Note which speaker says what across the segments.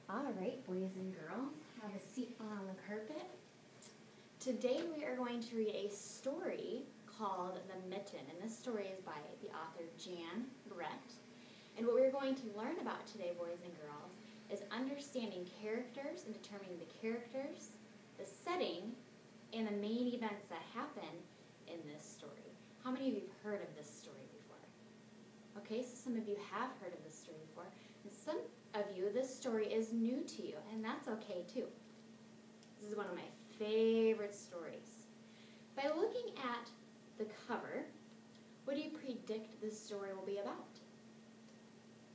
Speaker 1: All right, boys and girls, have a seat on the carpet. Today we are going to read a story called The Mitten, and this story is by the author Jan Brett. And what we're going to learn about today, boys and girls, is understanding characters and determining the characters, the setting, and the main events that happen in this story. How many of you have heard of this story before? Okay, so some of you have heard of this story before, and some of you, this story is new to you, and that's okay too. This is one of my favorite stories. By looking at the cover, what do you predict this story will be about?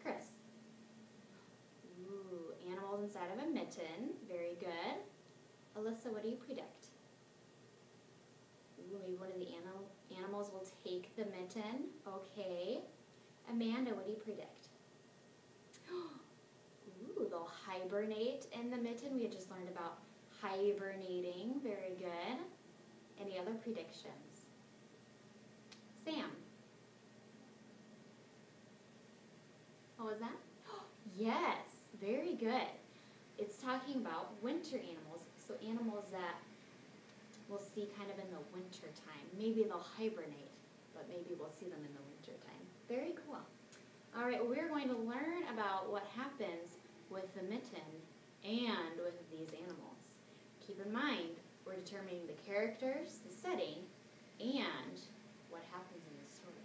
Speaker 1: Chris? Ooh, animals inside of a mitten. Very good. Alyssa, what do you predict? Ooh, maybe one of the animals will take the mitten. Okay. Amanda, what do you predict? Ooh, they'll hibernate in the mitten. We had just learned about hibernating. Very good. Any other predictions? Sam? What was that? Yes, very good. It's talking about winter animals, so animals that we'll see kind of in the winter time. Maybe they'll hibernate, but maybe we'll see them in the winter time. Very cool. All right, we're going to learn about what happens with the mitten and with these animals. Keep in mind, we're determining the characters, the setting, and what happens in the story.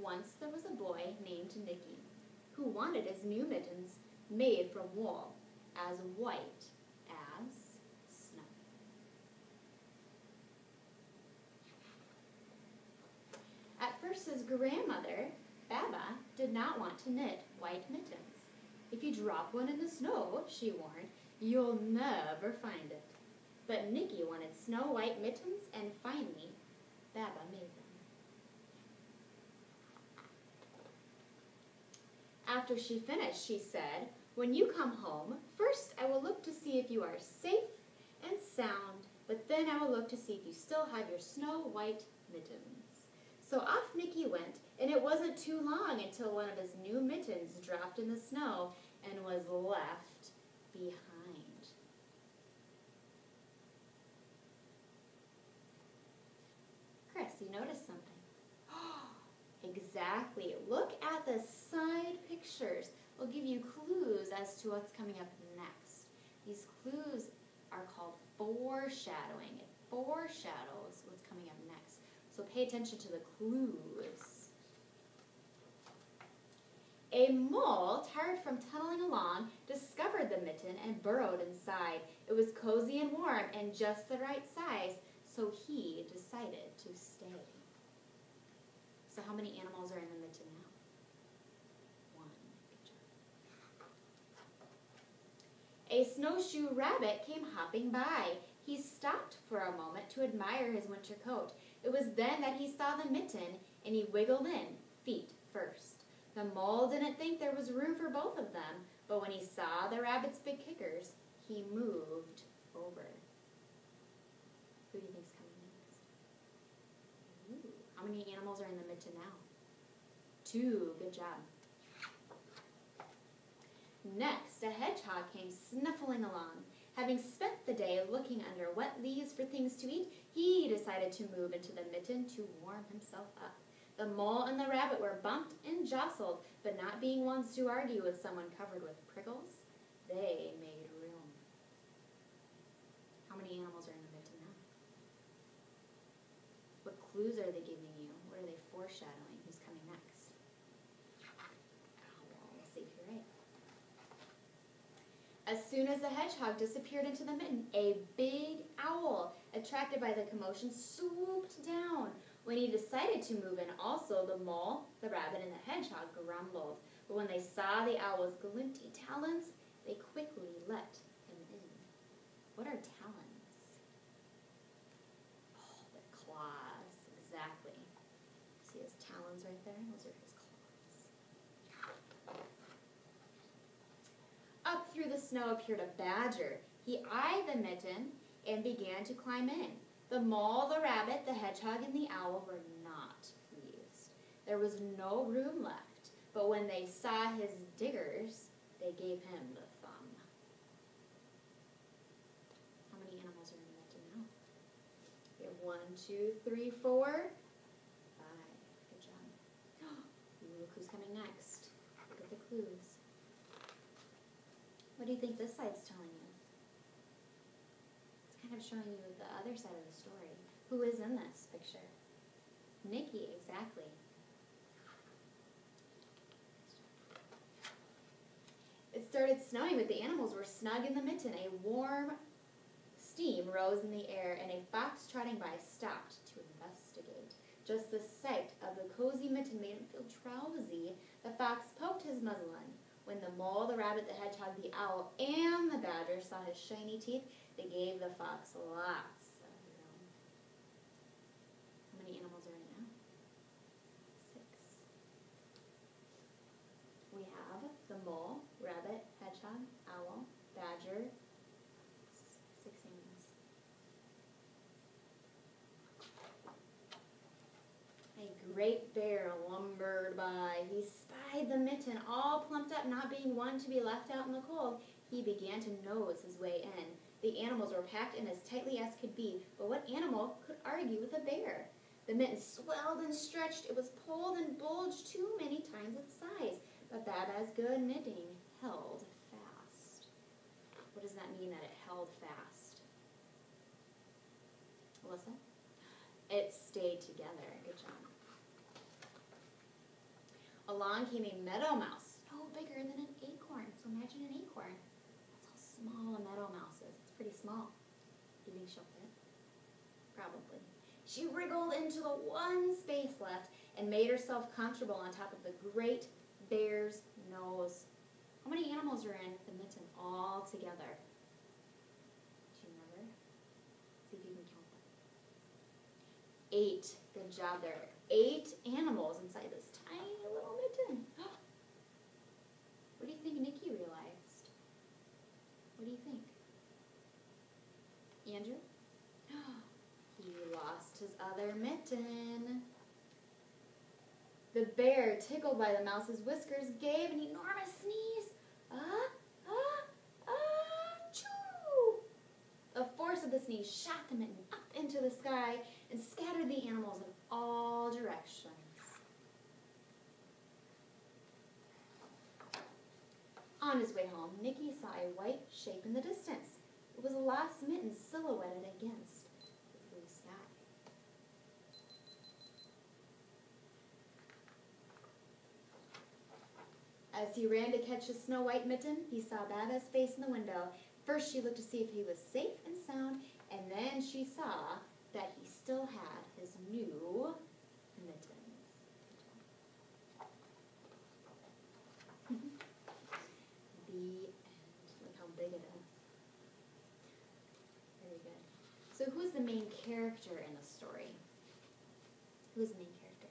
Speaker 1: Once there was a boy named Nicky who wanted his new mittens made from wool as white as snow. At first, his grandmother, Baba, did not want to knit white mittens. If you drop one in the snow, she warned, you'll never find it. But Nicky wanted snow white mittens, and finally, Baba made them. After she finished, she said, when you come home, first I will look to see if you are safe and sound, but then I will look to see if you still have your snow white mittens. So off Nicky went, and it wasn't too long until one of his new mittens dropped in the snow and was left behind. Chris, you noticed something? Exactly. Look at the side pictures. They'll give you clues as to what's coming up next. These clues are called foreshadowing. It foreshadows what's coming up next. So pay attention to the clues. A mole, tired from tunneling along, discovered the mitten and burrowed inside. It was cozy and warm and just the right size, so he decided to stay. So how many animals are in the mitten now? One. Good job. A snowshoe rabbit came hopping by. He stopped for a moment to admire his winter coat. It was then that he saw the mitten, and he wiggled in, feet first. The mole didn't think there was room for both of them, but when he saw the rabbit's big kickers, he moved over. Who do you think's coming next? Ooh. How many animals are in the mitten now? 2. Good job. Next, a hedgehog came snuffling along. Having spent the day looking under wet leaves for things to eat, he decided to move into the mitten to warm himself up. The mole and the rabbit were bumped and jostled, but not being ones to argue with someone covered with prickles, they made room. How many animals are in the mitten now? What clues are they giving you? What are they foreshadowing? Who's coming next? Owl. We'll see if you're right. As soon as the hedgehog disappeared into the mitten, a big owl, attracted by the commotion, swooped down. When he decided to move in also, the mole, the rabbit, and the hedgehog grumbled. But when they saw the owl's glinty talons, they quickly let him in. What are talons? Oh, the claws, exactly. See his talons right there? Those are his claws. Up through the snow appeared a badger. He eyed the mitten and began to climb in. The mole, the rabbit, the hedgehog, and the owl were not pleased. There was no room left, but when they saw his diggers, they gave him the thumb. How many animals are in the mitten now? We have 1, 2, 3, 4, 5. Good job. Ooh, look who's coming next. Look at the clues. What do you think this side's telling you? It's kind of showing you the other side of the story. Who is in this picture? Nikki, exactly. It started snowing, but the animals were snug in the mitten. A warm steam rose in the air, and a fox trotting by stopped to investigate. Just the sight of the cozy mitten made him feel drowsy. The fox poked his muzzle in. When the mole, the rabbit, the hedgehog, the owl, and the badger saw his shiny teeth, they gave the fox lots of room. How many animals are in it now? 6. We have the mole, rabbit, hedgehog, owl, badger. 6 animals. A great bear lumbered by. He spied the mitten, all plumped up, not being one to be left out in the cold. He began to nose his way in. The animals were packed in as tightly as could be, but what animal could argue with a bear? The mitten swelled and stretched. It was pulled and bulged too many times its size, but Baba's good knitting held fast. What does that mean, that it held fast? Alyssa? It stayed together. Good job. Along came a meadow mouse, no bigger than an acorn. So imagine an acorn. That's how small a meadow mouse is. It's pretty small. Do you think she'll fit? Probably. She wriggled into the one space left and made herself comfortable on top of the great bear's nose. How many animals are in the mitten all together? Do you remember? See if you can count them. 8. Good job there. 8 animals inside this tiny little mitten. What do you think Nikki realized? What do you think? Andrew? He lost his other mitten. The bear, tickled by the mouse's whiskers, gave an enormous sneeze. Achoo! The force of the sneeze shot the mitten up into the sky and scattered the animals in all directions. On his way home, Nikki saw a white shape in the distance. It was a lost mitten silhouetted against the blue sky. As he ran to catch his snow white mitten, he saw Baba's face in the window. First she looked to see if he was safe and sound, and then she saw that he still had his new mittens. The end. Look how big it is. Very good. So who's the main character in the story? Who's the main character?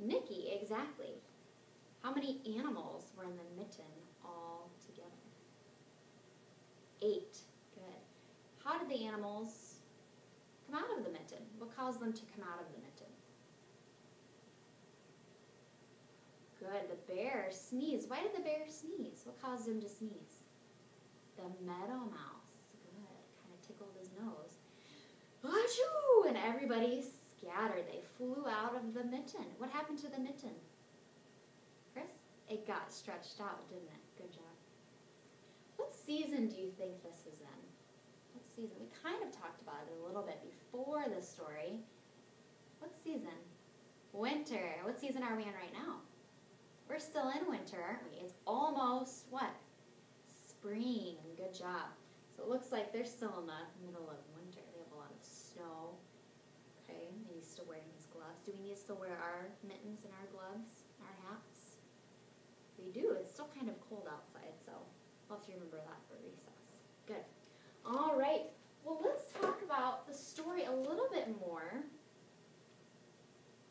Speaker 1: Nikki, exactly. How many animals were in the mitten all together? 8. Good. How did the animals come out of the mitten? What caused them to come out of the mitten? Good. The bear sneezed. Why did the bear sneeze? What caused him to sneeze? The meadow mouse. Good. Kind of tickled his nose. Achoo! And everybody scattered. They flew out of the mitten. What happened to the mitten? Chris? It got stretched out, didn't it? Good job. What season do you think this is in? What season? We kind of talked about it a little bit before the story. What season? Winter. What season are we in right now? We're still in winter, aren't we? It's almost what? Spring. Good job. So it looks like they're still in the middle of winter. They have a lot of snow. Okay, and he's still wearing his gloves. Do we need to still wear our mittens and our gloves, our hats? We do. It's still kind of cold outside, so we'll have to remember that for recess. Good. All right. Well, let's talk about the story a little bit more.